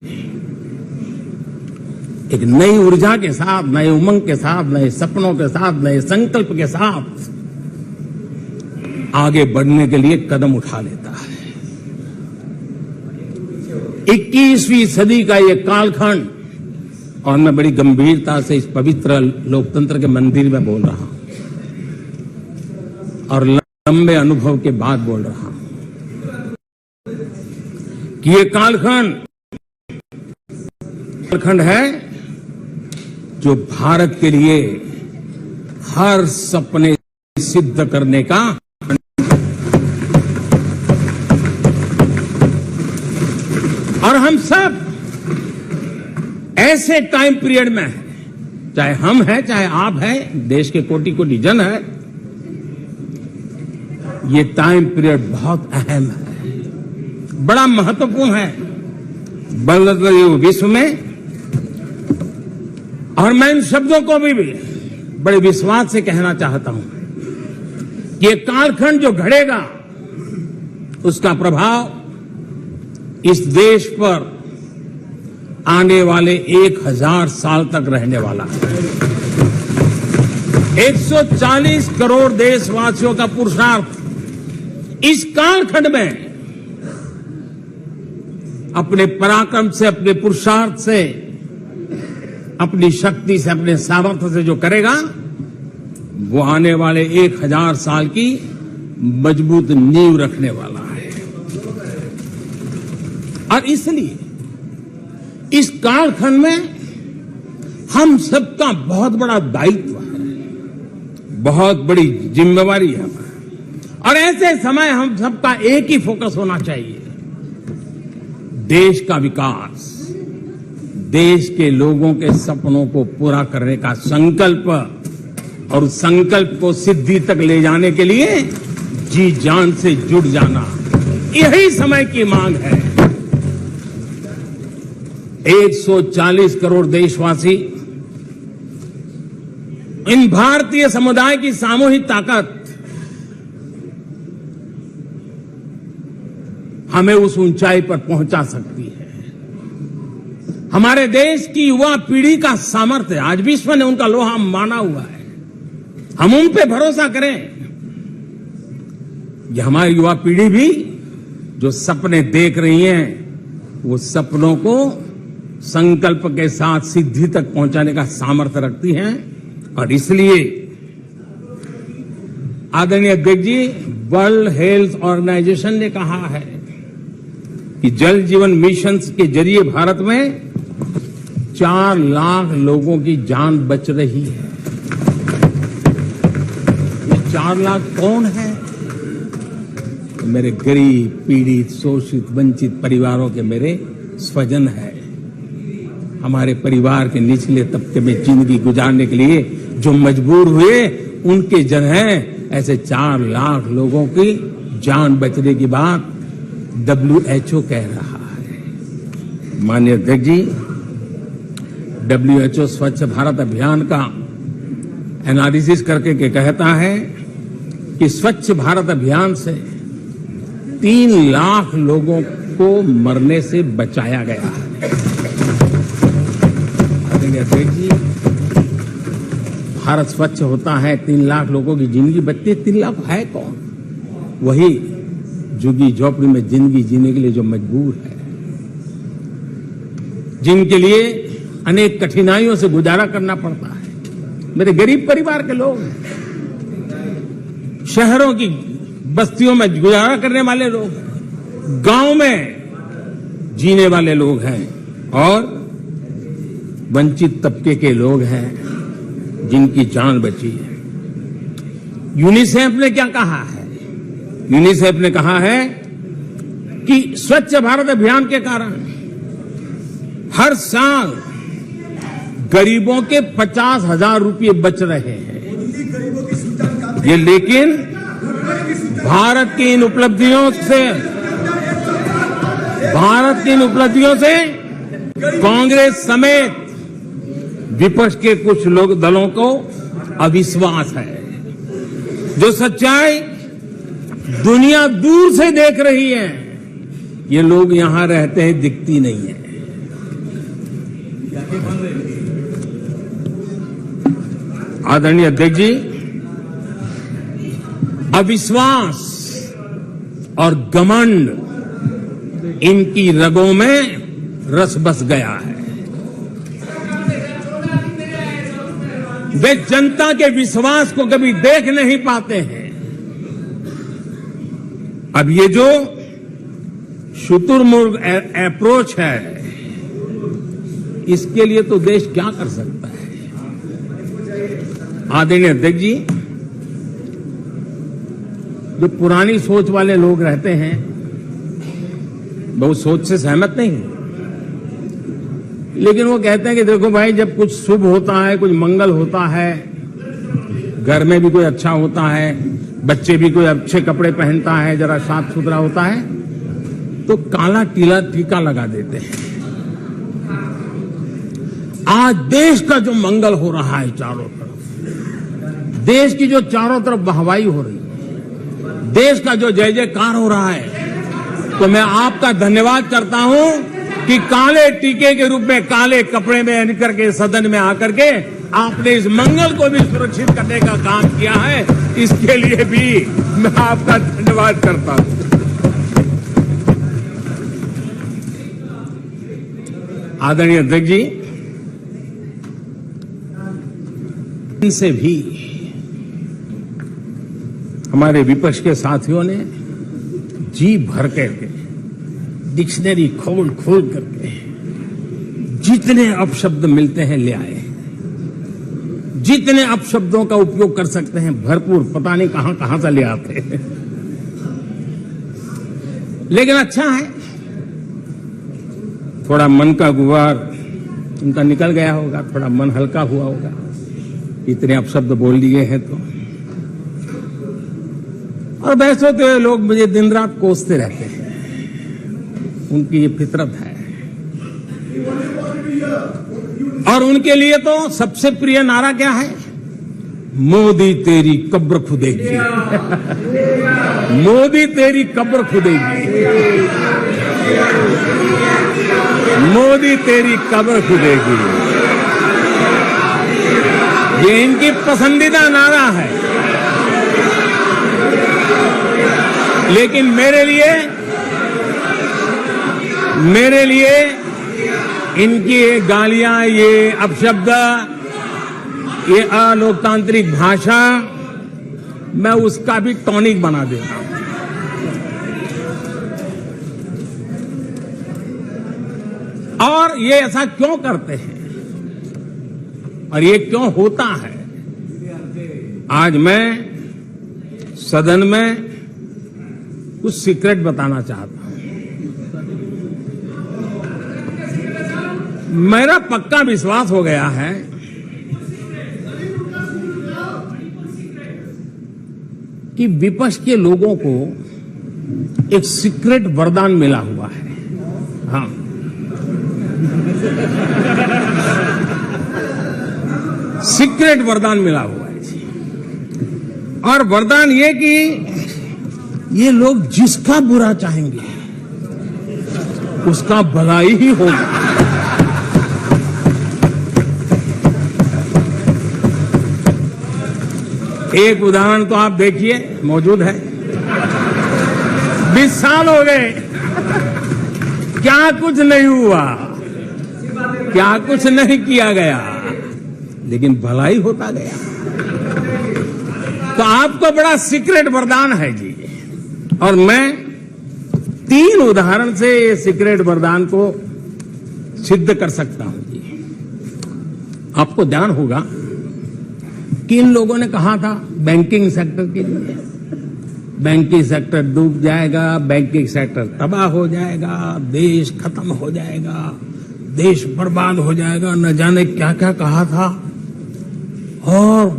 एक नई ऊर्जा के साथ, नए उमंग के साथ, नए सपनों के साथ, नए संकल्प के साथ आगे बढ़ने के लिए कदम उठा लेता है। 21वीं सदी का ये कालखंड, और मैं बड़ी गंभीरता से इस पवित्र लोकतंत्र के मंदिर में बोल रहा हूं और लंबे अनुभव के बाद बोल रहा हूं कि ये कालखंड है जो भारत के लिए हर सपने सिद्ध करने का, और हम सब ऐसे टाइम पीरियड में हैं, चाहे हम हैं चाहे आप हैं, देश के कोटि कोटि जन है, ये टाइम पीरियड बहुत अहम है, बड़ा महत्वपूर्ण है बदलते हुए विश्व में। और मैं इन शब्दों को भी बड़े विश्वास से कहना चाहता हूं कि ये कालखंड जो घड़ेगा उसका प्रभाव इस देश पर आने वाले 1000 साल तक रहने वाला है। 140 करोड़ देशवासियों का पुरुषार्थ इस कालखंड में अपने पराक्रम से, अपने पुरुषार्थ से, अपनी शक्ति से, अपने सामर्थ्य से जो करेगा वो आने वाले 1000 साल की मजबूत नींव रखने वाला है। और इसलिए इस कालखंड में हम सबका बहुत बड़ा दायित्व है, बहुत बड़ी जिम्मेवारी है, और ऐसे समय हम सबका एक ही फोकस होना चाहिए, देश का विकास, देश के लोगों के सपनों को पूरा करने का संकल्प, और उस संकल्प को सिद्धि तक ले जाने के लिए जी जान से जुट जाना, यही समय की मांग है। 140 करोड़ देशवासी, इन भारतीय समुदाय की सामूहिक ताकत हमें उस ऊंचाई पर पहुंचा सकती है। हमारे देश की युवा पीढ़ी का सामर्थ्य, आज विश्व ने उनका लोहा माना हुआ है, हम उन पे भरोसा करें। ये हमारी युवा पीढ़ी भी जो सपने देख रही है, वो सपनों को संकल्प के साथ सिद्धि तक पहुंचाने का सामर्थ्य रखती हैं। और इसलिए आदरणीय अध्यक्ष जी, वर्ल्ड हेल्थ ऑर्गेनाइजेशन ने कहा है कि जल जीवन मिशन के जरिए भारत में 4 लाख लोगों की जान बच रही है। ये 4 लाख कौन है? मेरे गरीब, पीड़ित, शोषित, वंचित परिवारों के मेरे स्वजन है, हमारे परिवार के निचले तबके में जिंदगी गुजारने के लिए जो मजबूर हुए उनके जन हैं। ऐसे 4 लाख लोगों की जान बचने की बात WHO कह रहा है। माननीय अध्यक्ष जी, WHO स्वच्छ भारत अभियान का एनालिसिस करके के कहता है कि स्वच्छ भारत अभियान से 3 लाख लोगों को मरने से बचाया गया है। अध्यक्ष जी, भारत स्वच्छ होता है, 3 लाख लोगों की जिंदगी बचती है। 3 लाख है कौन? वही झुग्गी झोपड़ी में जिंदगी जीने के लिए जो मजबूर है, जिनके लिए अनेक कठिनाइयों से गुजारा करना पड़ता है। मेरे गरीब परिवार के लोग, शहरों की बस्तियों में गुजारा करने वाले लोग, गांव में जीने वाले लोग हैं, और वंचित तबके के लोग हैं जिनकी जान बची है। यूनिसेफ ने क्या कहा है? यूनिसेफ ने कहा है कि स्वच्छ भारत अभियान के कारण हर साल गरीबों के 50,000 रुपये बच रहे हैं। ये लेकिन भारत की इन उपलब्धियों से कांग्रेस समेत विपक्ष के कुछ लोग, दलों को अविश्वास है। जो सच्चाई दुनिया दूर से देख रही है, ये लोग यहां रहते हैं दिखती नहीं है। आदरणीय अध्यक्ष जी, अविश्वास और घमंड इनकी रगों में रस बस गया है। वे जनता के विश्वास को कभी देख नहीं पाते हैं। अब ये जो शुतुरमुर्ग अप्रोच है, इसके लिए तो देश क्या कर सकता है। आदरणीय अध्यक्ष जी, जो पुरानी सोच वाले लोग रहते हैं, वो उस सोच से सहमत नहीं, लेकिन वो कहते हैं कि देखो भाई, जब कुछ शुभ होता है, कुछ मंगल होता है, घर में भी कोई अच्छा होता है, बच्चे भी कोई अच्छे कपड़े पहनता है, जरा साफ सुथरा होता है, तो काला टीका लगा देते हैं। आज देश का जो मंगल हो रहा है चारों तरफ, देश की जो चारों तरफ वाहवाही हो रही है, देश का जो जय जयकार हो रहा है, तो मैं आपका धन्यवाद करता हूं कि काले टीके के रूप में, काले कपड़े में निकल के सदन में आकर के आपने इस मंगल को भी सुरक्षित करने का काम किया है। इसके लिए भी मैं आपका धन्यवाद करता हूं। आदरणीय अध्यक्ष जी, इनसे भी हमारे विपक्ष के साथियों ने जी भर करके, डिक्शनरी खोल खोल करके जितने अपशब्द मिलते हैं ले आए, जितने अपशब्दों का उपयोग कर सकते हैं भरपूर, पता नहीं कहां कहां से ले आते हैं। लेकिन अच्छा है, थोड़ा मन का गुबार उनका निकल गया होगा, थोड़ा मन हल्का हुआ होगा, इतने अपशब्द बोल दिए हैं तो। और वैसे तो लोग मुझे दिन रात कोसते रहते हैं, उनकी ये फितरत है। और उनके लिए तो सबसे प्रिय नारा क्या है? मोदी तेरी कब्र खुदेगी। मोदी तेरी कब्र खुदेगी, मोदी तेरी कब्र खुदेगी, ये इनकी पसंदीदा नारा है। लेकिन मेरे लिए इनकी ये गालियां, ये अपशब्द, ये अलोकतांत्रिक भाषा, मैं उसका भी टॉनिक बना देता हूं। और ये ऐसा क्यों करते हैं और ये क्यों होता है, आज मैं सदन में कुछ सीक्रेट बताना चाहता हूं। मेरा पक्का विश्वास हो गया है कि विपक्ष के लोगों को एक सीक्रेट वरदान मिला हुआ है। हाँ, सीक्रेट वरदान मिला हुआ है। और वरदान ये कि ये लोग जिसका बुरा चाहेंगे उसका भलाई ही होगा। एक उदाहरण तो आप देखिए, मौजूद है। 20 साल हो गए, क्या कुछ नहीं हुआ, क्या कुछ नहीं किया गया, लेकिन भलाई होता गया। तो आपको बड़ा सीक्रेट वरदान है जी। और मैं 3 उदाहरण से ये सीक्रेट वरदान को सिद्ध कर सकता हूं जी। आपको ध्यान होगा कि इन लोगों ने कहा था बैंकिंग सेक्टर के लिए, बैंकिंग सेक्टर डूब जाएगा, बैंकिंग सेक्टर तबाह हो जाएगा, देश खत्म हो जाएगा, देश बर्बाद हो जाएगा, न जाने क्या क्या कहा था। और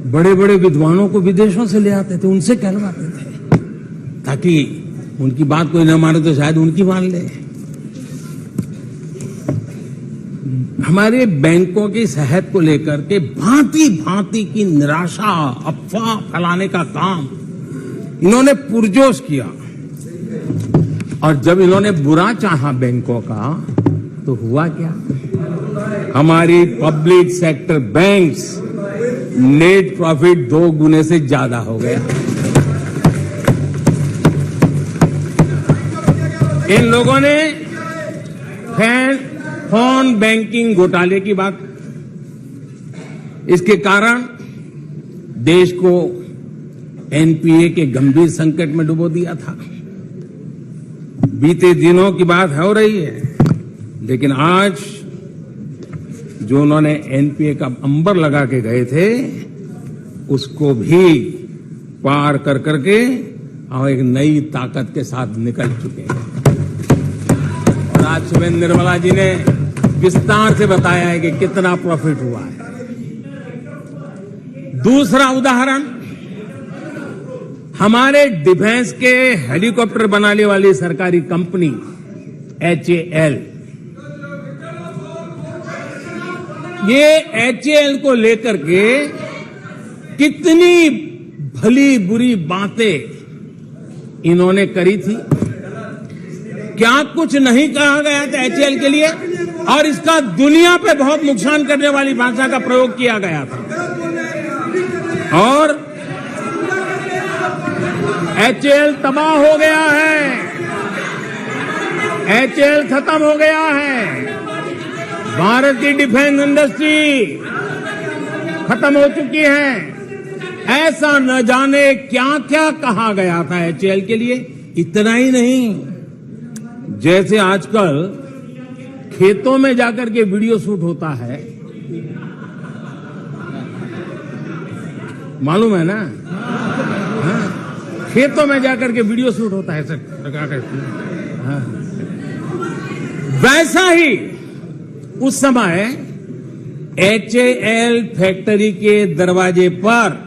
बड़े बड़े विद्वानों को विदेशों से ले आते थे, उनसे कहलवाते थे, ताकि उनकी बात कोई न माने तो शायद उनकी मान ले। हमारे बैंकों की सेहत को लेकर के भांति भांति की निराशा, अफवाह फैलाने का काम इन्होंने पुरजोश किया। और जब इन्होंने बुरा चाहा बैंकों का, तो हुआ क्या? हमारी public sector banks net profit 2 गुने से ज्यादा हो गया। इन लोगों ने फोन बैंकिंग घोटाले की बात, इसके कारण देश को एनपीए के गंभीर संकट में डुबो दिया था। बीते दिनों की बात हो रही है, लेकिन आज जो उन्होंने एनपीए का अंबर लगा के गए थे, उसको भी पार कर करके और एक नई ताकत के साथ निकल चुके हैं। और आज सुबह निर्मला जी ने विस्तार से बताया है कि कितना प्रॉफिट हुआ है। दूसरा उदाहरण, हमारे डिफेंस के हेलीकॉप्टर बनाने वाली सरकारी कंपनी HAL, ये HAL को लेकर के कितनी भली बुरी बातें इन्होंने करी थी। क्या कुछ नहीं कहा गया था HAL के लिए, और इसका दुनिया पे बहुत नुकसान करने वाली भाषा का प्रयोग किया गया था। और HAL तबाह हो गया है, HAL खत्म हो गया है, भारत की डिफेंस इंडस्ट्री खत्म हो चुकी है। ऐसा न जाने क्या क्या कहा गया था HAL के लिए। इतना ही नहीं, जैसे आजकल खेतों में जाकर के वीडियो शूट होता है, मालूम है ना? खेतों में जाकर के वीडियो शूट होता है सर, हाँ। वैसा ही उस समय HAL फैक्ट्री के दरवाजे पर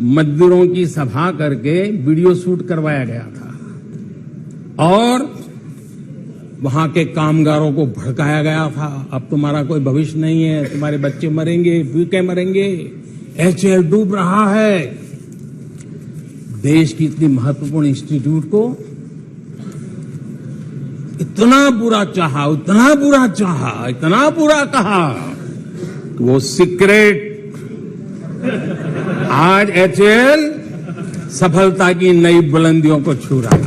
मजदूरों की सभा करके वीडियो शूट करवाया गया था और वहां के कामगारों को भड़काया गया था। अब तुम्हारा कोई भविष्य नहीं है, तुम्हारे बच्चे मरेंगे, भूखे मरेंगे, HAL डूब रहा है। देश की इतनी महत्वपूर्ण इंस्टीट्यूट को इतना बुरा चाहा, इतना बुरा चाहा, इतना बुरा कहा कि वो सीक्रेट आज HAL सफलता की नई बुलंदियों को छू रहा है।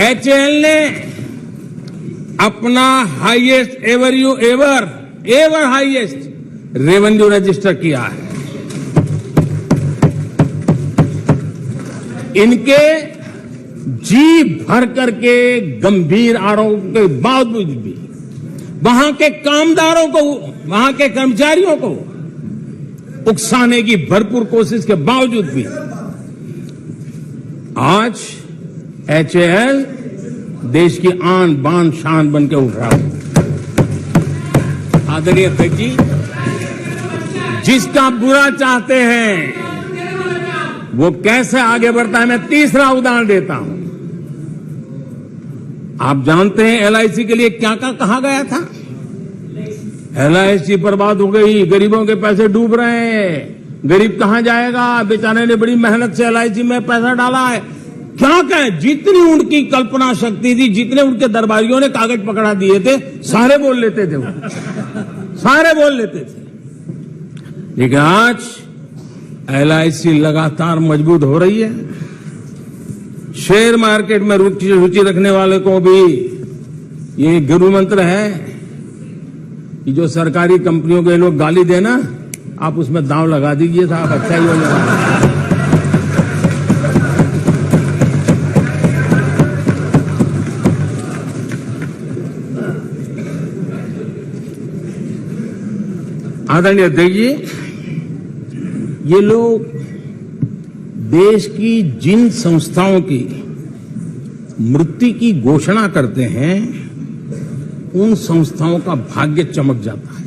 HAL ने अपना highest ever highest revenue register किया है। इनके जी भर करके गंभीर आरोप के बावजूद भी वहां के कामदारों को, वहां के कर्मचारियों को उकसाने की भरपूर कोशिश के बावजूद भी आज HAL देश की आन बान शान बन के उठ रहा है। आदरणीय अध्यक्ष जी, जिसका बुरा चाहते हैं वो कैसे आगे बढ़ता है, मैं तीसरा उदाहरण देता हूं। आप जानते हैं LIC के लिए क्या क्या कहा गया था? LIC बर्बाद हो गई, गरीबों के पैसे डूब रहे हैं, गरीब कहां जाएगा, बेचारे ने बड़ी मेहनत से LIC में पैसा डाला है। क्या कहें, जितनी उनकी कल्पना शक्ति थी, जितने उनके दरबारियों ने कागज पकड़ा दिए थे, सारे बोल लेते थे वो, सारे बोल लेते थे। लेकिन आज LIC लगातार मजबूत हो रही है। शेयर मार्केट में रुचि रखने वाले को भी ये गुरु मंत्र है कि जो सरकारी कंपनियों के लोग गाली देना, आप उसमें दांव लगा दीजिए साहब, अच्छा ही हो जाएगा। आदरणीय अध्यक्ष जी, ये लोग देश की जिन संस्थाओं की मृत्यु की घोषणा करते हैं, उन संस्थाओं का भाग्य चमक जाता है।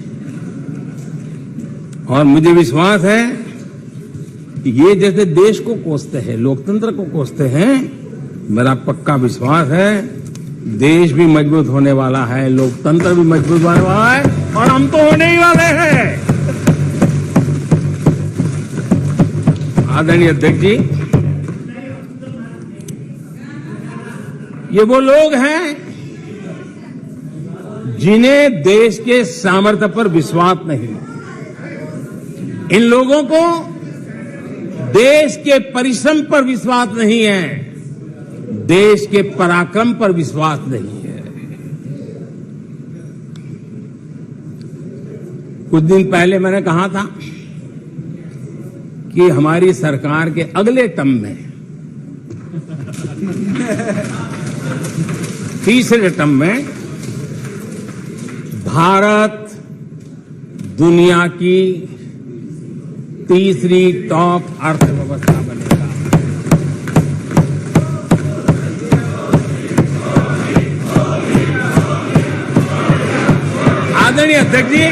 और मुझे विश्वास है कि ये जैसे देश को कोसते हैं, लोकतंत्र को कोसते हैं, मेरा पक्का विश्वास है देश भी मजबूत होने वाला है, लोकतंत्र भी मजबूत होने वाला है, और हम तो होने ही वाले हैं। आदरणीय अध्यक्ष जी, ये वो लोग हैं जिन्हें देश के सामर्थ्य पर विश्वास नहीं। इन लोगों को देश के परिश्रम पर विश्वास नहीं है, देश के पराक्रम पर विश्वास नहीं है। कुछ दिन पहले मैंने कहा था कि हमारी सरकार के अगले टर्म में, तीसरे टर्म में, भारत दुनिया की तीसरी टॉप अर्थव्यवस्था बनेगा। आदरणीय अध्यक्ष जी,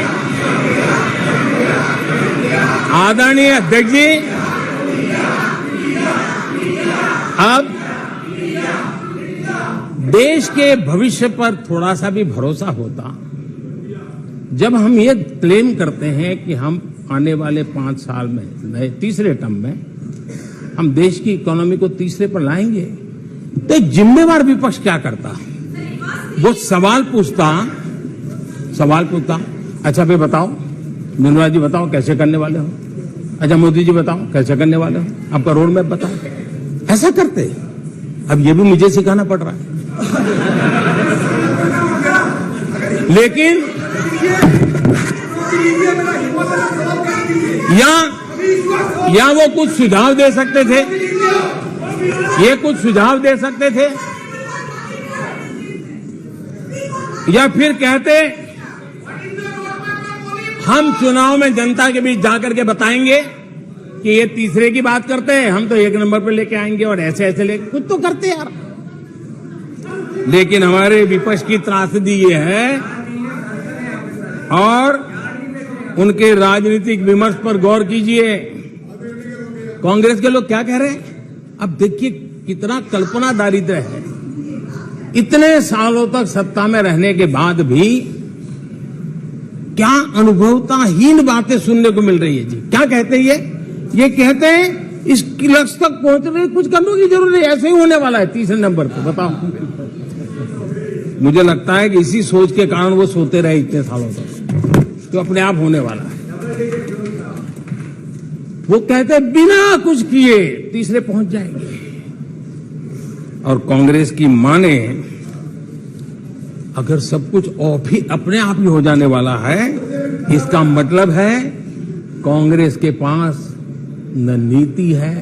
आदरणीय अध्यक्ष जी, अब देश के भविष्य पर थोड़ा सा भी भरोसा होता जब हम ये क्लेम करते हैं कि हम आने वाले 5 साल में, नए तीसरे टर्म में, हम देश की इकोनॉमी को तीसरे पर लाएंगे। तो जिम्मेवार विपक्ष क्या करता? वो सवाल पूछता, अच्छा भाई बताओ, निर्मला जी बताओ कैसे करने वाले हो, अच्छा मोदी जी बताओ कैसे करने वाले हो, आपका रोड मैप बताओ। ऐसा करते। अब ये भी मुझे सिखाना पड़ रहा है। लेकिन या वो कुछ सुझाव दे सकते थे, ये कुछ सुझाव दे सकते थे, या फिर कहते हम चुनाव में जनता के बीच जाकर के बताएंगे कि ये तीसरे की बात करते हैं, हम तो 1 नंबर पर लेके आएंगे और ऐसे ऐसे लेके कुछ तो करते यार। लेकिन हमारे विपक्ष की त्रासदी ये है, और उनके राजनीतिक विमर्श पर गौर कीजिए। कांग्रेस के लोग क्या कह रहे हैं? अब देखिए कितना कल्पना दारिद्र्य है। इतने सालों तक सत्ता में रहने के बाद भी क्या अनुभवताहीन बातें सुनने को मिल रही है जी। क्या कहते हैं ये कहते हैं इस लक्ष्य तक पहुंचने कुछ करने की जरूरत नहीं, ऐसे ही होने वाला है तीसरे नंबर पर। बताओ, मुझे लगता है कि इसी सोच के कारण वो सोते रहे इतने सालों तक, तो अपने आप होने वाला है। वो कहते हैं बिना कुछ किए तीसरे पहुंच जाएंगे। और कांग्रेस की माने अगर सब कुछ अपने आप ही हो जाने वाला है, इसका मतलब है कांग्रेस के पास न नीति है,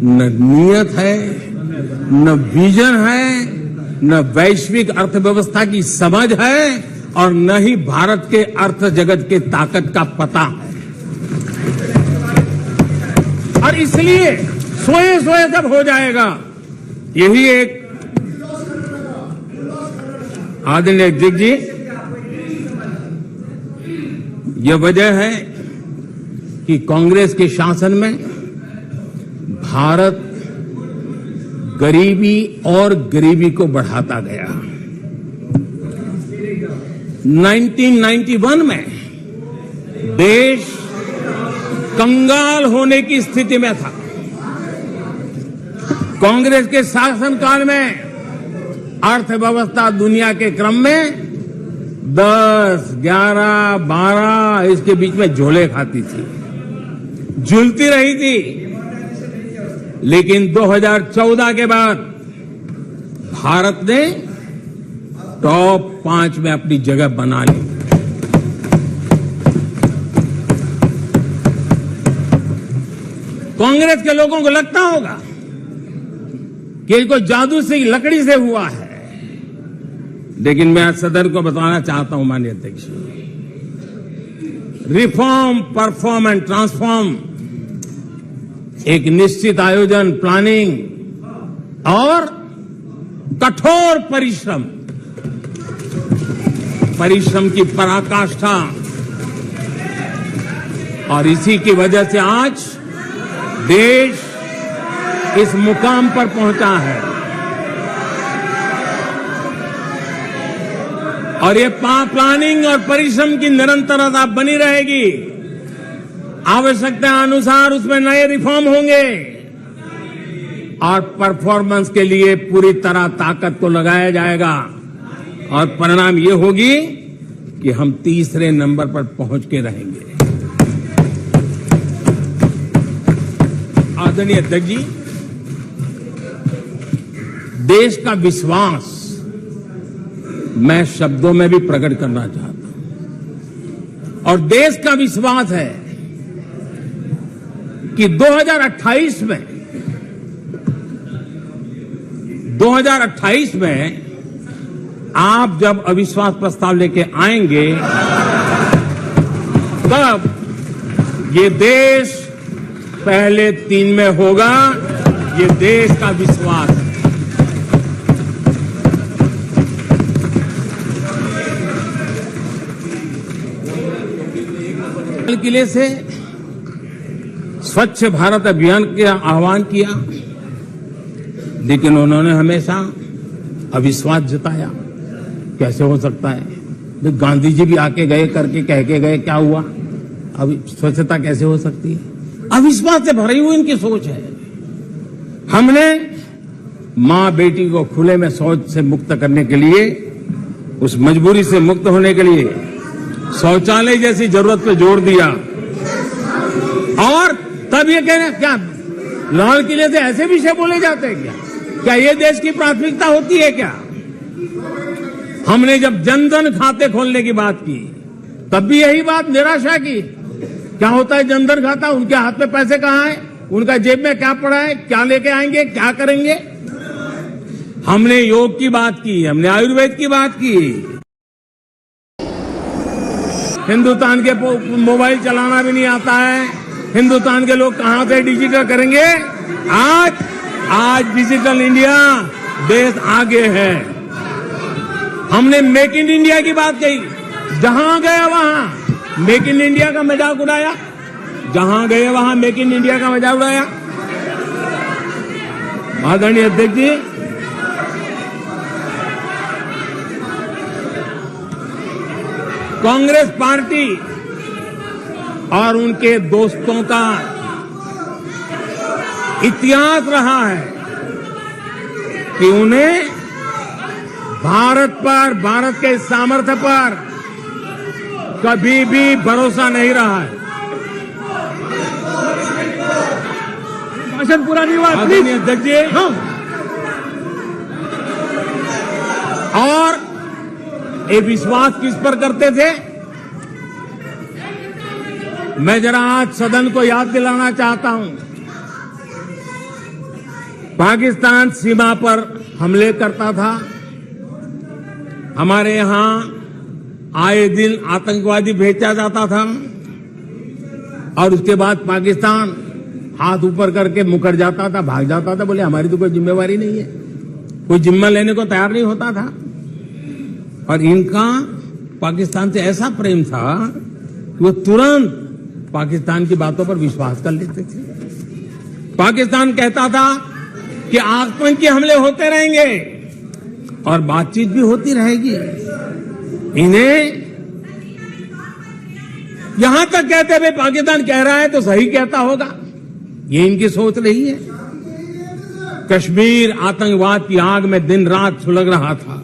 न नियत है, न विजन है, न वैश्विक अर्थव्यवस्था की समझ है, और न ही भारत के अर्थ जगत के ताकत का पता है। और इसलिए सोए सोए जब हो जाएगा, यही एक आदरणीय अध्यक्ष जी, यह वजह है कि कांग्रेस के शासन में भारत गरीबी और गरीबी को बढ़ाता गया। 1991 में देश कंगाल होने की स्थिति में था। कांग्रेस के शासनकाल में अर्थव्यवस्था दुनिया के क्रम में 10, 11, 12 इसके बीच में झोले खाती थी, झूलती रही थी। लेकिन 2014 के बाद भारत ने टॉप 5 में अपनी जगह बना ली। कांग्रेस के लोगों को लगता होगा कि इसको जादू से लकड़ी से हुआ है, लेकिन मैं आज सदन को बताना चाहता हूं माननीय अध्यक्ष, रिफॉर्म, परफॉर्म एंड ट्रांसफॉर्म एक निश्चित आयोजन, प्लानिंग और कठोर परिश्रम की पराकाष्ठा, और इसी की वजह से आज देश इस मुकाम पर पहुंचा है। और ये प्लानिंग और परिश्रम की निरंतरता बनी रहेगी। आवश्यकता अनुसार उसमें नए रिफॉर्म होंगे, और परफॉर्मेंस के लिए पूरी तरह ताकत को लगाया जाएगा और परिणाम ये होगी कि हम तीसरे नंबर पर पहुंच के रहेंगे। आदरणीय अध्यक्ष जी, देश का विश्वास मैं शब्दों में भी प्रकट करना चाहता हूं और देश का विश्वास है कि 2028 में आप जब अविश्वास प्रस्ताव लेके आएंगे तब ये देश पहले 3 में होगा। ये देश का विश्वास है। लाल किले से स्वच्छ भारत अभियान का आह्वान किया, लेकिन उन्होंने हमेशा अविश्वास जताया। कैसे हो सकता है? तो गांधी जी भी आके गए, करके कह के गए, क्या हुआ? अब स्वच्छता कैसे हो सकती है? अविश्वास से भरी हुई इनकी सोच है। हमने मां बेटी को खुले में शौच से मुक्त करने के लिए, उस मजबूरी से मुक्त होने के लिए शौचालय जैसी जरूरत पे जोर दिया और तब ये कह रहे हैं क्या लाल किले से ऐसे विषय बोले जाते हैं क्या? क्या ये देश की प्राथमिकता होती है क्या? हमने जब जनधन खाते खोलने की बात की तब भी यही बात निराशा की। क्या होता है जनधन खाता? उनके हाथ में पैसे कहां है? उनका जेब में क्या पड़ा है? क्या लेके आएंगे? क्या करेंगे? हमने योग की बात की, हमने आयुर्वेद की बात की। हिंदुस्तान के मोबाइल चलाना भी नहीं आता है। हिंदुस्तान के लोग कहां से डिजिटल करेंगे? आज डिजिटल इंडिया देश आगे है। हमने मेक इन इंडिया की बात कही, जहां गए वहां मेक इन इंडिया का मजाक उड़ाया, जहां गए वहां मेक इन इंडिया का मजाक उड़ाया। आदरणीय अध्यक्ष जी, कांग्रेस पार्टी और उनके दोस्तों का इतिहास रहा है कि उन्हें भारत पर, भारत के सामर्थ्य पर कभी भी भरोसा नहीं रहा है। भाषण पूरा नहीं हुआ प्लीज अध्यक्ष जी। और ये विश्वास किस पर करते थे? मैं जरा आज सदन को याद दिलाना चाहता हूं। पाकिस्तान सीमा पर हमले करता था, हमारे यहां आए दिन आतंकवादी भेजा जाता था और उसके बाद पाकिस्तान हाथ ऊपर करके मुकर जाता था, भाग जाता था, बोले हमारी तो कोई जिम्मेवारी नहीं है, कोई जिम्मा लेने को तैयार नहीं होता था। और इनका पाकिस्तान से ऐसा प्रेम था कि वो तुरंत पाकिस्तान की बातों पर विश्वास कर लेते थे। पाकिस्तान कहता था कि आतंकी हमले होते रहेंगे और बातचीत भी होती रहेगी। इन्हें यहां तक कहते हुए पाकिस्तान कह रहा है तो सही कहता होगा, ये इनकी सोच रही है। कश्मीर आतंकवाद की आग में दिन रात सुलग रहा था,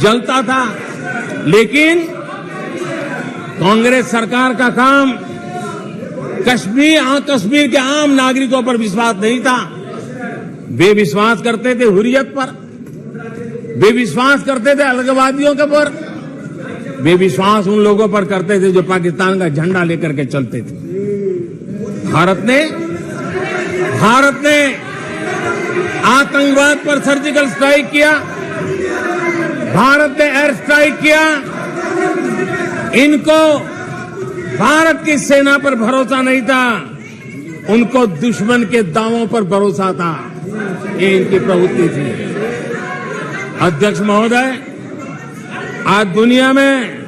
जलता था, लेकिन कांग्रेस सरकार का काम कश्मीर के आम नागरिकों पर विश्वास नहीं था। वे विश्वास करते थे हुर्रियत पर, वे विश्वास करते थे अलगवादियों के पर, वे विश्वास उन लोगों पर करते थे जो पाकिस्तान का झंडा लेकर के चलते थे। भारत ने आतंकवाद पर सर्जिकल स्ट्राइक किया, भारत ने एयर स्ट्राइक किया। इनको भारत की सेना पर भरोसा नहीं था, उनको दुश्मन के दावों पर भरोसा था। ये इनकी प्रवृत्ति थी। अध्यक्ष महोदय, आज दुनिया में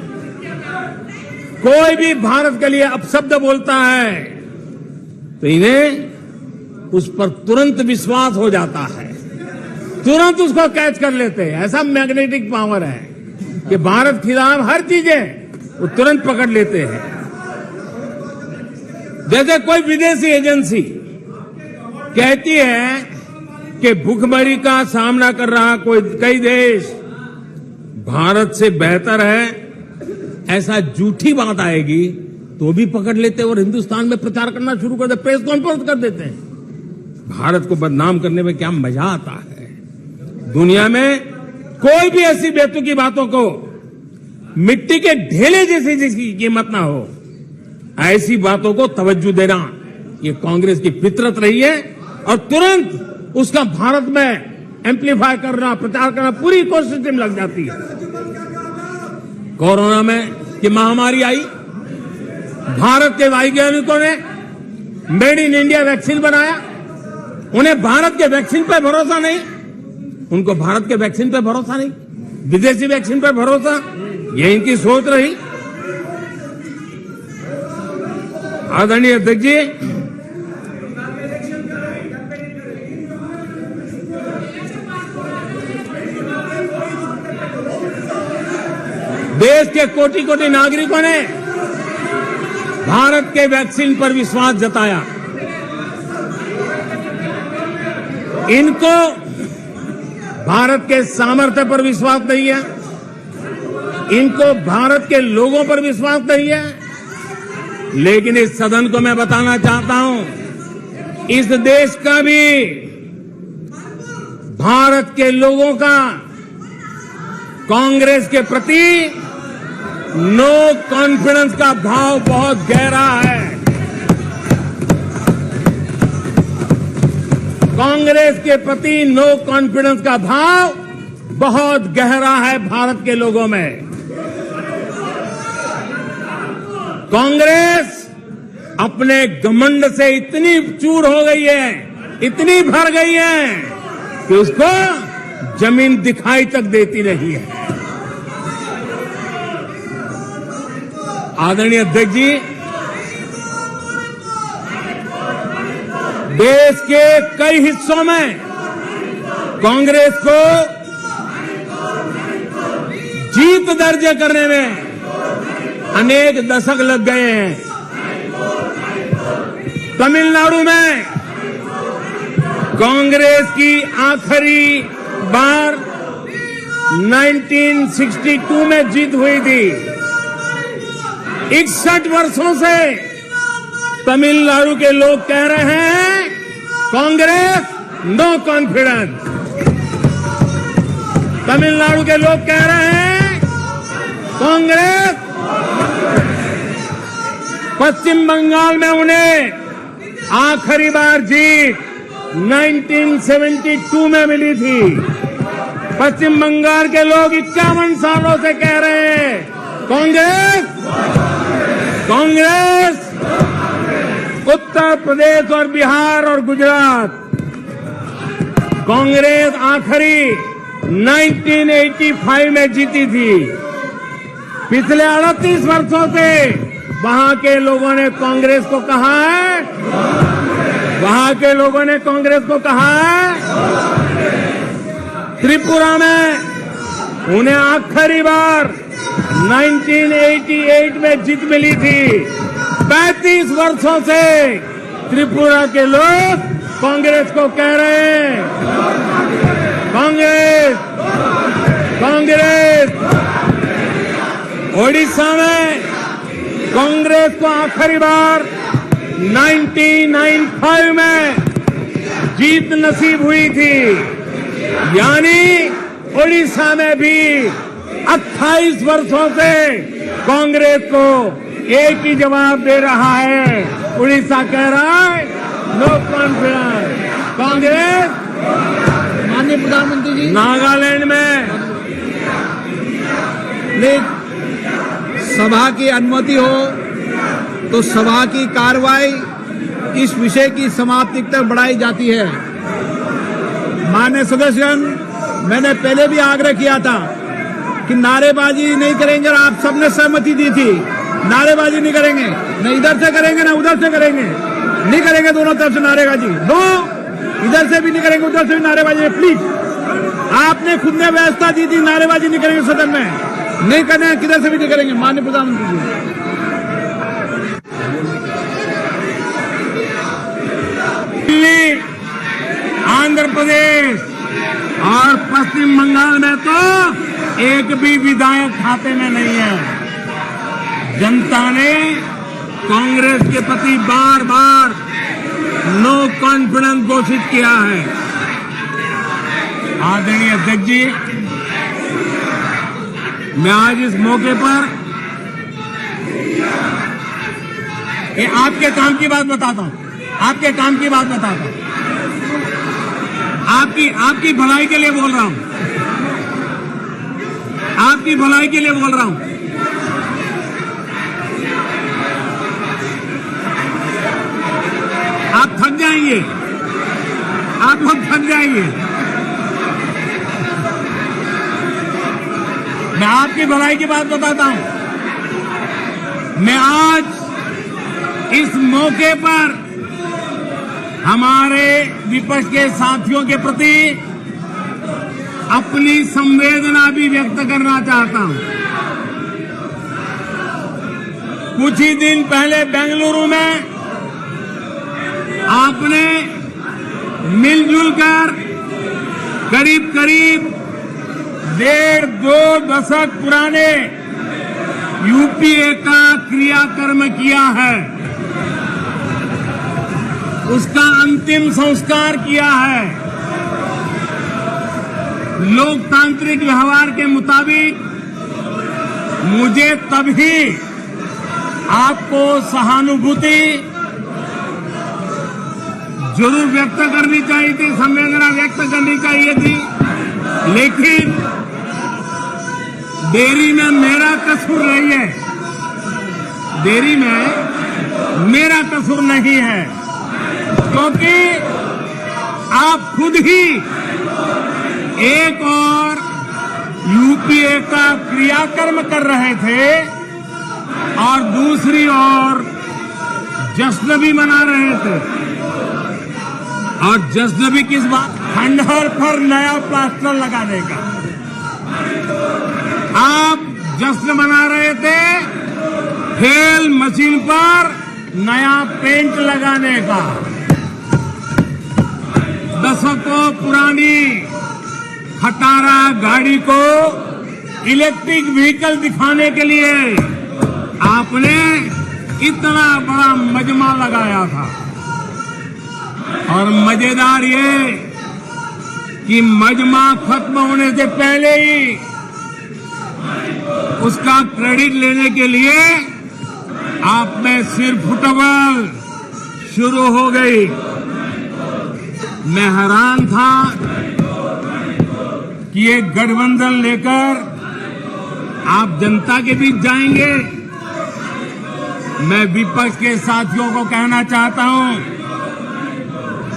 कोई भी भारत के लिए अपशब्द बोलता है तो इन्हें उस पर तुरंत विश्वास हो जाता है, तुरंत उसको कैच कर लेते हैं। ऐसा मैग्नेटिक पावर है कि भारत खिलाफ हर चीजें वो तुरंत पकड़ लेते हैं। जैसे कोई विदेशी एजेंसी कहती है कि भूखमरी का सामना कर रहा कई देश भारत से बेहतर है, ऐसा झूठी बात आएगी तो भी पकड़ लेते और हिंदुस्तान में प्रचार करना शुरू कर देते, प्रेस कॉन्फ्रेंस कर देते हैं। भारत को बदनाम करने में क्या मजा आता है। दुनिया में कोई भी ऐसी बेतुकी बातों को मिट्टी के ढेले जैसी जिसकी कीमत ना हो, ऐसी बातों को तवज्जो देना ये कांग्रेस की फितरत रही है और तुरंत उसका भारत में एम्पलीफाई करना, प्रचार करना पूरी कोशिश में लग जाती है। कोरोना में कि महामारी आई, भारत के वैज्ञानिकों ने मेड इन इंडिया वैक्सीन बनाया। उन्हें भारत के वैक्सीन पर भरोसा नहीं, उनको भारत के वैक्सीन पर भरोसा नहीं, विदेशी वैक्सीन पर भरोसा, ये इनकी सोच रही। आदरणीय अध्यक्ष जी, देश के कोटि कोटि नागरिकों ने भारत के वैक्सीन पर विश्वास जताया। इनको भारत के सामर्थ्य पर विश्वास नहीं है, इनको भारत के लोगों पर विश्वास नहीं है। लेकिन इस सदन को मैं बताना चाहता हूं, इस देश का भी, भारत के लोगों का कांग्रेस के प्रति नो कॉन्फिडेंस का भाव बहुत गहरा है। कांग्रेस के प्रति नो कॉन्फिडेंस का भाव बहुत गहरा है भारत के लोगों में। कांग्रेस अपने घमंड से इतनी चूर हो गई है, इतनी भर गई है कि उसको जमीन दिखाई तक देती नहीं है। आदरणीय अध्यक्ष जी, देश के कई हिस्सों में कांग्रेस को जीत दर्ज करने में अनेक दशक लग गए हैं। तमिलनाडु में कांग्रेस की आखिरी बार 1962 में जीत हुई थी। 61 वर्षों से तमिलनाडु के लोग कह रहे हैं कांग्रेस नो कॉन्फिडेंस। तमिलनाडु के लोग कह रहे हैं कांग्रेस। पश्चिम बंगाल में उन्हें आखिरी बार जीत 1972 में मिली थी। पश्चिम बंगाल के लोग 51 सालों से कह रहे हैं कांग्रेस कांग्रेस। उत्तर प्रदेश और बिहार और गुजरात कांग्रेस आखिरी 1985 में जीती थी। पिछले 38 वर्षों से वहां के लोगों ने कांग्रेस को कहा है, वहां के लोगों ने कांग्रेस को कहा है। त्रिपुरा में उन्हें आखिरी बार 1988 में जीत मिली थी। 35 वर्षों से त्रिपुरा के लोग कांग्रेस को कह रहे हैं कांग्रेस कांग्रेस। ओडिशा में कांग्रेस को आखिरी बार 1995 में जीत नसीब हुई थी। यानी ओडिशा में भी 28 वर्षों से कांग्रेस को एक ही जवाब दे रहा है। उड़ीसा कह रहा है नो कॉन्फिडेंस कांग्रेस। माननीय प्रधानमंत्री जी, नागालैंड में सभा की अनुमति हो तो सभा की कार्रवाई इस विषय की समाप्ति तक बढ़ाई जाती है। माननीय सदस्यगण, मैंने पहले भी आग्रह किया था कि नारेबाजी नहीं करेंगे और आप सबने सहमति दी थी। नारेबाजी नहीं करेंगे, न इधर से करेंगे न उधर से करेंगे, नहीं करेंगे दोनों तरफ से नारेबाजी। दो, इधर से भी नहीं करेंगे उधर से भी नारेबाजी। प्लीज, आपने खुद ने व्यवस्था दी थी नारेबाजी नहीं करेंगे सदन में, नहीं करना है, किधर से भी नहीं करेंगे। माननीय प्रधानमंत्री जी, दिल्ली आंध्र प्रदेश और पश्चिम बंगाल में तो एक भी विधायक खाते में नहीं है। जनता ने कांग्रेस के प्रति बार बार नो कॉन्फिडेंस घोषित किया है। आदरणीय अध्यक्ष जी, मैं आज इस मौके पर ये आपके काम की बात बताता हूं, आपके काम की बात बताता हूं, आपकी भलाई के लिए बोल रहा हूं, आपकी भलाई के लिए बोल रहा हूं। आप थक जाएंगे, आप लोग थक जाएंगे। मैं आपकी भलाई की बात बताता हूं। मैं आज इस मौके पर हमारे विपक्ष के साथियों के प्रति अपनी संवेदना भी व्यक्त करना चाहता हूं। कुछ ही दिन पहले बेंगलुरु में आपने मिलजुल कर करीब करीब 1.5-2 दशक पुराने यूपीए का क्रियाकर्म किया है, उसका अंतिम संस्कार किया है। लोकतांत्रिक व्यवहार के मुताबिक मुझे तभी आपको सहानुभूति जरूर व्यक्त करनी चाहिए थी, संवेदना व्यक्त करनी चाहिए थी, लेकिन देरी में मेरा कसूर नहीं है, देरी में मेरा कसूर नहीं है, क्योंकि आप खुद ही एक और यूपीए का क्रियाकर्म कर रहे थे और दूसरी ओर जश्न भी मना रहे थे। और जश्न भी किस बात? खंडहर पर नया प्लास्टर लगाने का। आप जश्न मना रहे थे खेल मशीन पर नया पेंट लगाने का। दशकों पुरानी खटारा गाड़ी को इलेक्ट्रिक व्हीकल दिखाने के लिए आपने इतना बड़ा मजमा लगाया था। और मजेदार ये कि मजमा खत्म होने से पहले ही उसका क्रेडिट लेने के लिए आप में सिर फुटबॉल शुरू हो गई। मैं हैरान था कि ये गठबंधन लेकर आप जनता के बीच जाएंगे। मैं विपक्ष के साथियों को कहना चाहता हूं,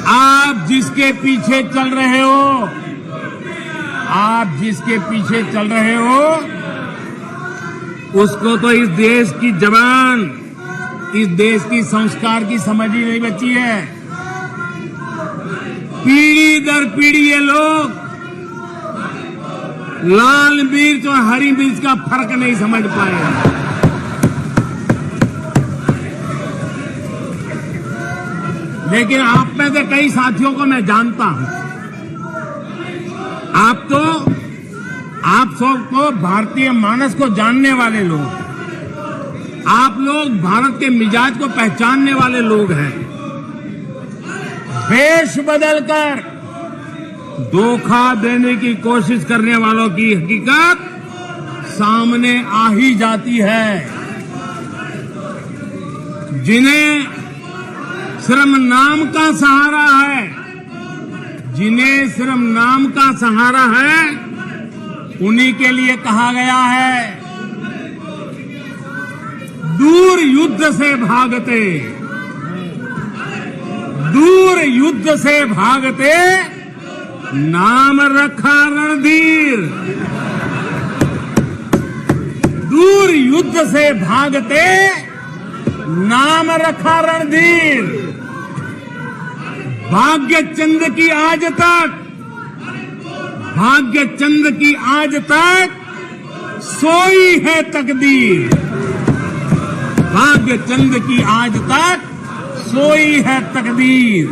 आप जिसके पीछे चल रहे हो, आप जिसके पीछे चल रहे हो, उसको तो इस देश की जबान, इस देश की संस्कार की समझ ही नहीं बची है। पीढ़ी दर पीढ़ी ये लोग लाल मिर्च और हरी मिर्च का फर्क नहीं समझ पाए। लेकिन आप में से कई साथियों को मैं जानता हूं। आप सबको भारतीय मानस को जानने वाले लोग हैं। आप लोग भारत के मिजाज को पहचानने वाले लोग हैं। वेश बदलकर धोखा देने की कोशिश करने वालों की हकीकत सामने आ ही जाती है। जिन्हें सिर्फ नाम का सहारा है, जिन्हें सिर्फ नाम का सहारा है, उन्हीं के लिए कहा गया है, दूर युद्ध से भागते, दूर युद्ध से भागते, नाम रखा रणधीर। दूर युद्ध से भागते, नाम रखा रणधीर। भाग्य चंद की आज तक, भाग्य चंद की आज तक सोई है तकदीर। भाग्य चंद की आज तक सोई है तकदीर।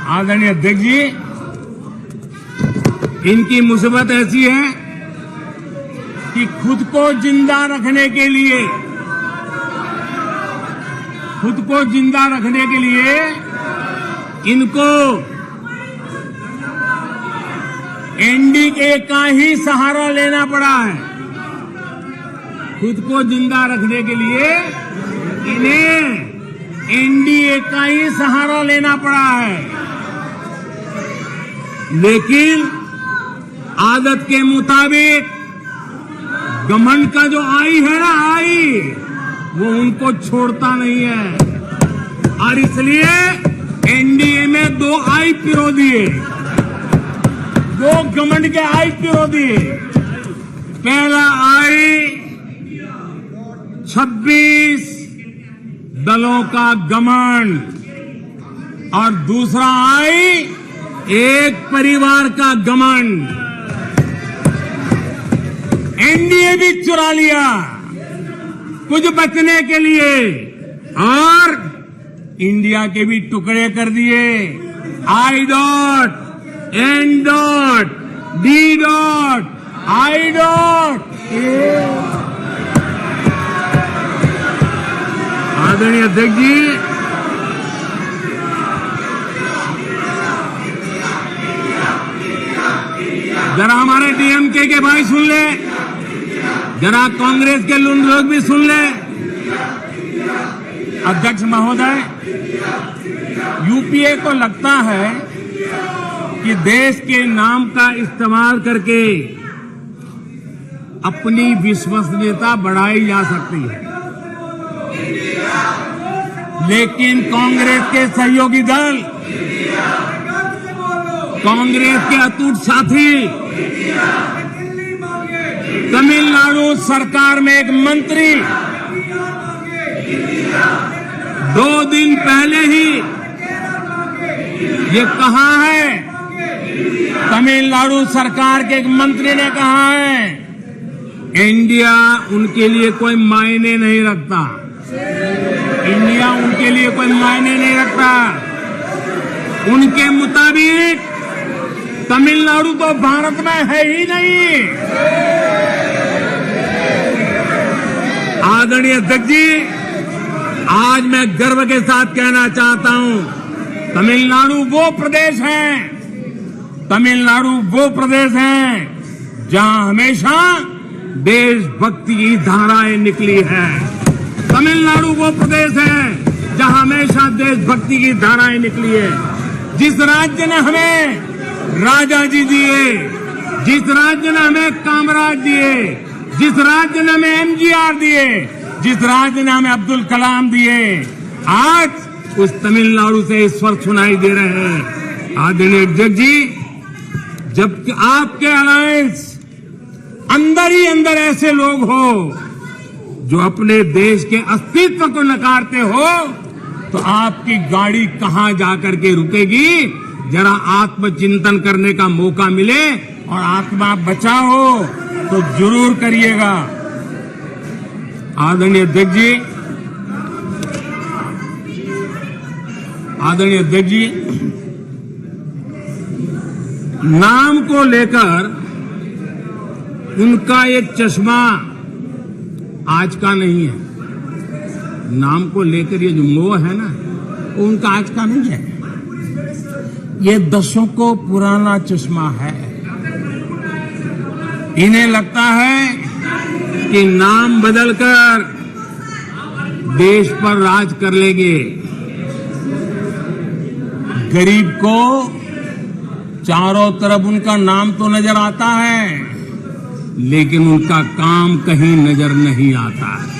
आदरणीय अध्यक्ष जी, इनकी मुसीबत ऐसी है कि खुद को जिंदा रखने के लिए इनको एनडीए का ही सहारा लेना पड़ा है। खुद को जिंदा रखने के लिए इन्हें एनडीए का ही सहारा लेना पड़ा है। लेकिन आदत के मुताबिक घमंड का जो आई है ना, वो उनको छोड़ता नहीं है और इसलिए एनडीए में 2 आई पिरो दिए, 2 घमंड के आई पिरो दिए। पहला आई 26 दलों का घमंड और दूसरा आई एक परिवार का घमंड। एनडीए भी चुरा लिया कुछ बचने के लिए और इंडिया के भी टुकड़े कर दिए। I dot N dot D dot I dot. आदरणीय अध्यक्ष जी, जरा हमारे डीएमके के भाई सुन ले, जरा कांग्रेस के लोग भी सुन ले। अध्यक्ष महोदय, यूपीए को लगता है कि देश के नाम का इस्तेमाल करके अपनी विश्वसनीयता बढ़ाई जा सकती है, लेकिन कांग्रेस के सहयोगी दल, कांग्रेस के अटूट साथी, तमिलनाडु सरकार में एक मंत्री 2 दिन पहले ही ये कहा है, तमिलनाडु सरकार के एक मंत्री ने कहा है, इंडिया उनके लिए कोई मायने नहीं रखता, इंडिया उनके लिए कोई मायने नहीं रखता। उनके मुताबिक तमिलनाडु तो भारत में है ही नहीं। आदरणीय अध्यक्ष जी, आज मैं गर्व के साथ कहना चाहता हूं, तमिलनाडु वो प्रदेश है जहां हमेशा देशभक्ति की धाराएं निकली है। तमिलनाडु वो प्रदेश है जहां हमेशा देशभक्ति की धाराएं निकली है। जिस राज्य ने हमें राजा जी दिए, जिस राज्य ने हमें कामराज दिए, जिस राज्य ने हमें एमजीआर दिए, जिस राज्य ने हमें अब्दुल कलाम दिए, आज उस तमिलनाडु से स्वर सुनाई दे रहे हैं। आदरणीय अध्यक्ष जी, जब आपके अलायंस अंदर ही अंदर ऐसे लोग हो जो अपने देश के अस्तित्व को नकारते हो, तो आपकी गाड़ी कहां जाकर के रुकेगी? जरा आत्मचिंतन करने का मौका मिले और आत्मा बचाओ तो जरूर करिएगा। आदरणीय अध्यक्ष जी, नाम को लेकर उनका एक चश्मा आज का नहीं है। नाम को लेकर ये जो मोह है ना, वो उनका आज का नहीं है, ये दशकों पुराना चश्मा है। इन्हें लगता है कि नाम बदलकर देश पर राज कर लेंगे। गरीब को चारों तरफ उनका नाम तो नजर आता है, लेकिन उनका काम कहीं नजर नहीं आता है।